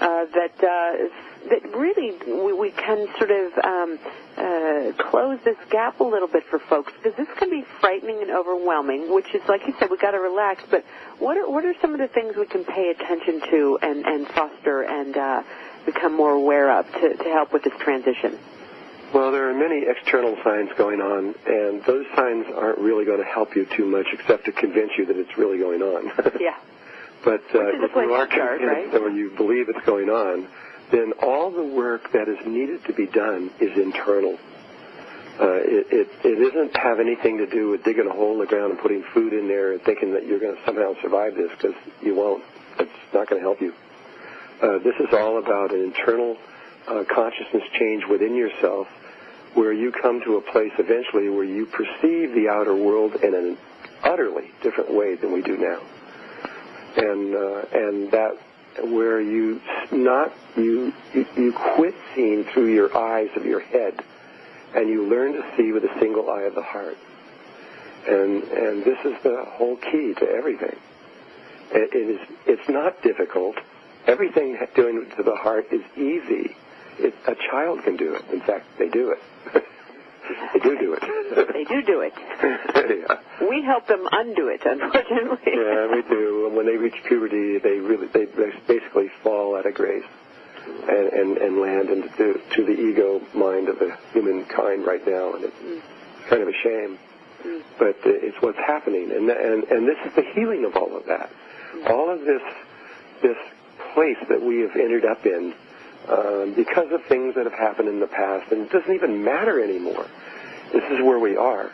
that really we can sort of close this gap a little bit for folks, because this can be frightening and overwhelming, which is, like you said, we've got to relax. But what are some of the things we can pay attention to and foster and become more aware of to help with this transition? Well, there are many external signs going on, and those signs aren't really going to help you too much except to convince you that it's really going on. Yeah. But if you are convinced or you believe it's going on, then all the work that is needed to be done is internal. It doesn't have anything to do with digging a hole in the ground and putting food in there and thinking that you're going to somehow survive this, because you won't. It's not going to help you. This is all about an internal consciousness change within yourself, where you come to a place eventually where you perceive the outer world in an utterly different way than we do now. And that where you quit seeing through your eyes of your head, and you learn to see with a single eye of the heart. And this is the whole key to everything. It's not difficult. Everything doing to the heart is easy. A child can do it. In fact, they do it. They do it. They do it. Yeah. We help them undo it, unfortunately. Yeah, we do. And when they reach puberty, they basically fall out of grace and land into the ego mind of the humankind right now, and it's kind of a shame. But it's what's happening, and this is the healing of all of that. All of this place that we have ended up in. Because of things that have happened in the past, and it doesn't even matter anymore. This is where we are,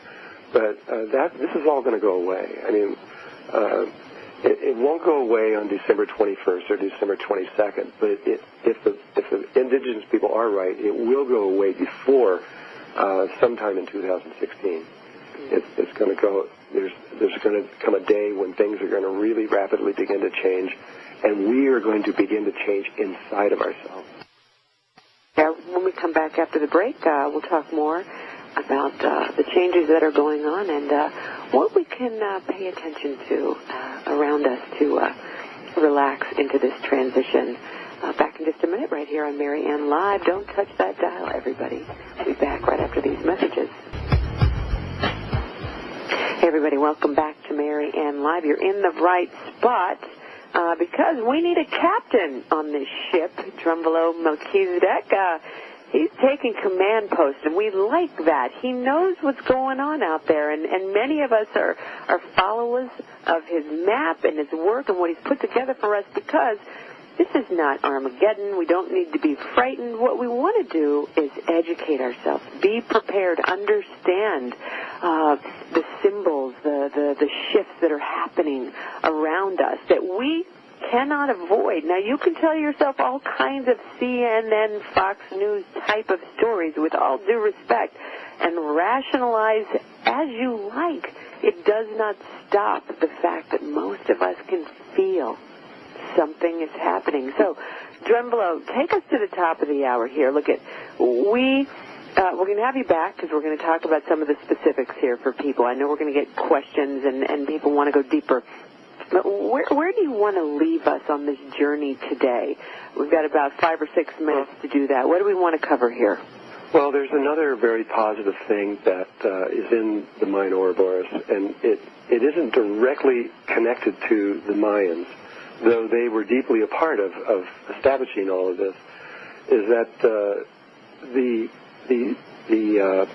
but this is all going to go away. I mean, it won't go away on December 21st or December 22nd. But if the indigenous people are right, it will go away before sometime in 2016. It's going to go. There's going to come a day when things are going to really rapidly begin to change, and we are going to begin to change inside of ourselves. Yeah, when we come back after the break, we'll talk more about the changes that are going on and what we can pay attention to around us to relax into this transition. Back in just a minute right here on Mary Ann Live. Don't touch that dial, everybody. We'll be back right after these messages. Hey, everybody, welcome back to Mary Ann Live. You're in the right spot. Because we need a captain on this ship, Drunvalo Melchizedek. He's taking command post, and we like that. He knows what's going on out there, and many of us are followers of his map and his work and what he's put together for us, because this is not Armageddon. We don't need to be frightened. What we want to do is educate ourselves, be prepared, understand the symbols, the shifts that are happening around us that we cannot avoid. Now, you can tell yourself all kinds of CNN, Fox News type of stories with all due respect and rationalize as you like. It does not stop the fact that most of us can feel something is happening. So, Drunvalo, take us to the top of the hour here. Look at, we're going to have you back because we're going to talk about some of the specifics here for people. I know we're going to get questions and people want to go deeper. But where do you want to leave us on this journey today? We've got about 5 or 6 minutes to do that. What do we want to cover here? Well, there's another very positive thing that is in the Mayan Ouroboros, and it isn't directly connected to the Mayans, though they were deeply a part of establishing all of this, is that the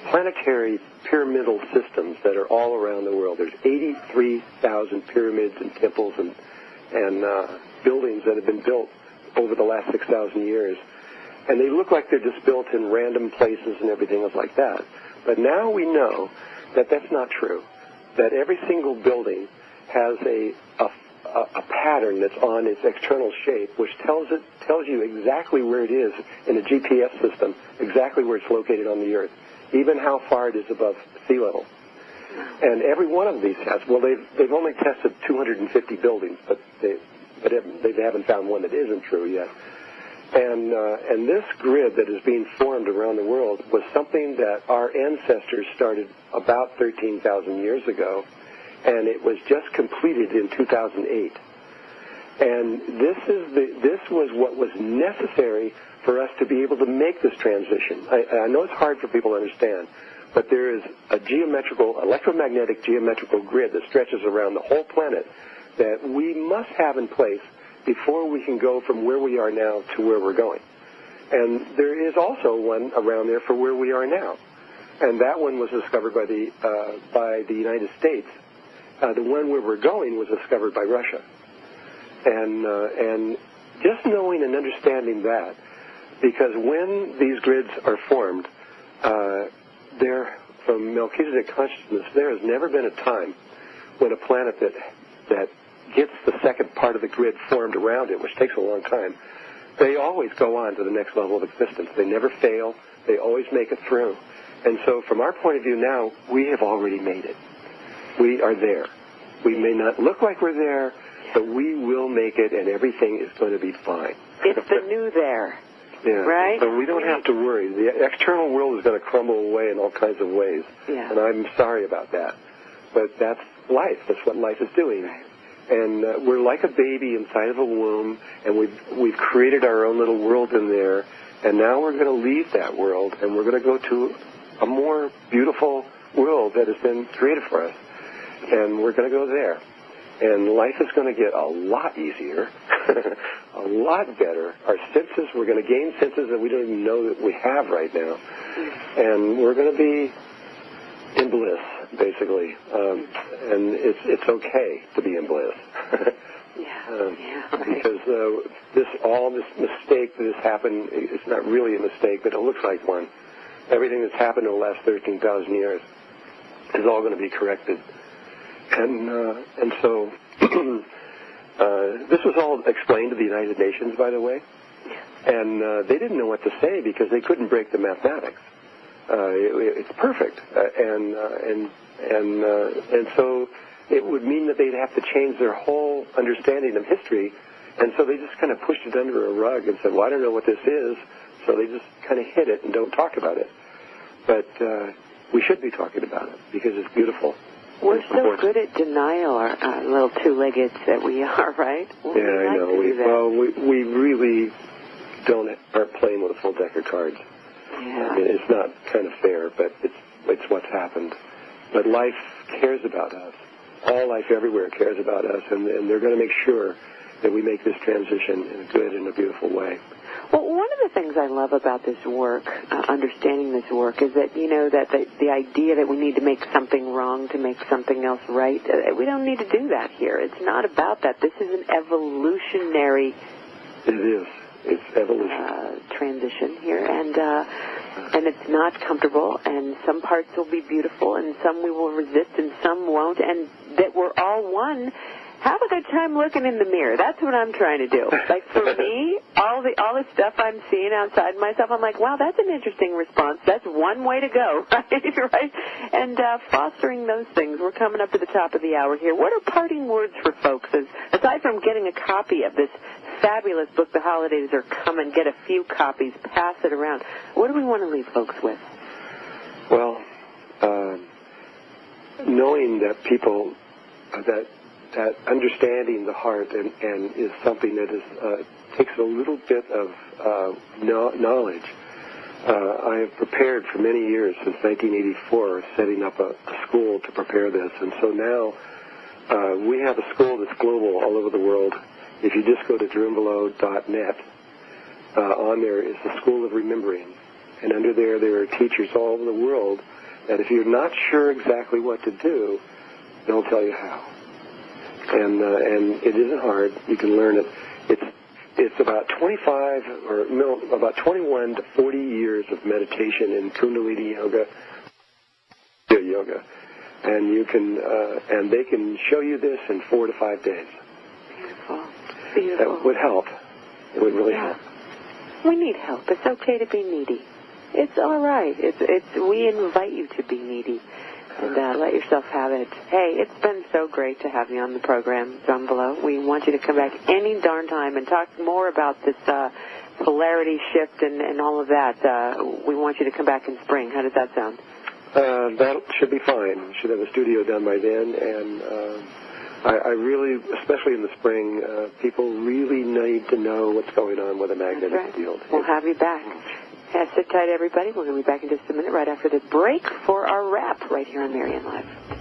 planetary pyramidal systems that are all around the world. There's 83,000 pyramids and temples and buildings that have been built over the last 6,000 years. And they look like they're just built in random places and everything else like that. But now we know that that's not true, that every single building has a pattern that's on its external shape, which tells you exactly where it is in a GPS system, exactly where it's located on the Earth, even how far it is above sea level. And every one of these has, well, they've only tested 250 buildings, but they haven't found one that isn't true yet. And this grid that is being formed around the world was something that our ancestors started about 13,000 years ago, and it was just completed in 2008. And this was what was necessary for us to be able to make this transition. I know it's hard for people to understand, but there is a electromagnetic geometrical grid that stretches around the whole planet that we must have in place before we can go from where we are now to where we're going. And there is also one around there for where we are now. And that one was discovered by the United States. The one where we're going was discovered by Russia. And just knowing and understanding that, because when these grids are formed, from Melchizedek consciousness, there has never been a time when a planet that gets the second part of the grid formed around it, which takes a long time, they always go on to the next level of existence. They never fail. They always make it through. And so from our point of view now, we have already made it. We are there. We may not look like we're there, but we will make it, and everything is going to be fine. It's the new there. Yeah. Right? So we don't have to worry. The external world is going to crumble away in all kinds of ways. Yeah. And I'm sorry about that. But that's life. That's what life is doing. Right. And we're like a baby inside of a womb, and we've created our own little world in there, and now we're going to leave that world, and we're going to go to a more beautiful world that has been created for us. And we're going to go there. And life is going to get a lot easier, a lot better. Our senses, we're going to gain senses that we don't even know that we have right now. And we're going to be in bliss, basically. And it's okay to be in bliss. Right. Because all this mistake that has happened, it's not really a mistake, but it looks like one. Everything that's happened in the last 13,000 years is all going to be corrected. And so this was all explained to the United Nations, by the way, and they didn't know what to say because they couldn't break the mathematics. It's perfect, and so it would mean that they'd have to change their whole understanding of history, and so they just kind of pushed it under a rug and said, "Well, I don't know what this is," so they just kind of hid it and don't talk about it. But we should be talking about it because it's beautiful. We're so good at denial, our little two-leggeds that we are, right? I know. We really aren't playing with a full deck of cards. Yeah. I mean, it's not kind of fair, but it's what's happened. But life cares about us. All life everywhere cares about us, and they're going to make sure that we make this transition in a good and a beautiful way. Well, one of the things I love about this work, understanding this work, is that, that the idea that we need to make something wrong to make something else right, we don't need to do that here. It's not about that. This is an evolutionary... It is. It's evolution. Transition here, and it's not comfortable, and some parts will be beautiful, and some we will resist, and some won't, and that we're all one. Have a good time looking in the mirror. That's what I'm trying to do. Like for me, all the stuff I'm seeing outside myself, I'm like, wow, that's an interesting response. That's one way to go, right? And fostering those things. We're coming up to the top of the hour here. What are parting words for folks? Aside from getting a copy of this fabulous book, The Holidays Are Coming, get a few copies, pass it around. What do we want to leave folks with? Well, knowing that people that understanding the heart and is something that is takes a little bit of knowledge. I have prepared for many years, since 1984, setting up a school to prepare this, and so now we have a school that's global all over the world. If you just go to Drunvalo.net, on there is the School of Remembering, and under there are teachers all over the world that if you're not sure exactly what to do, they'll tell you how. And it isn't hard. You can learn it. It's about about 21 to 40 years of meditation in Kundalini yoga, and you can and they can show you this in 4 to 5 days. Beautiful. That would help. It would really help. We need help. It's okay to be needy. It's all right. We invite you to be needy. And let yourself have it. Hey, it's been so great to have you on the program, Drunvalo. We want you to come back any darn time and talk more about this polarity shift and all of that. We want you to come back in spring. How does that sound? That should be fine. We should have a studio done by then, and I really, especially in the spring, people really need to know what's going on with a magnetic field. We'll have you back. Sit tight, everybody. We're going to be back in just a minute right after the break for our wrap right here on Marianne Live.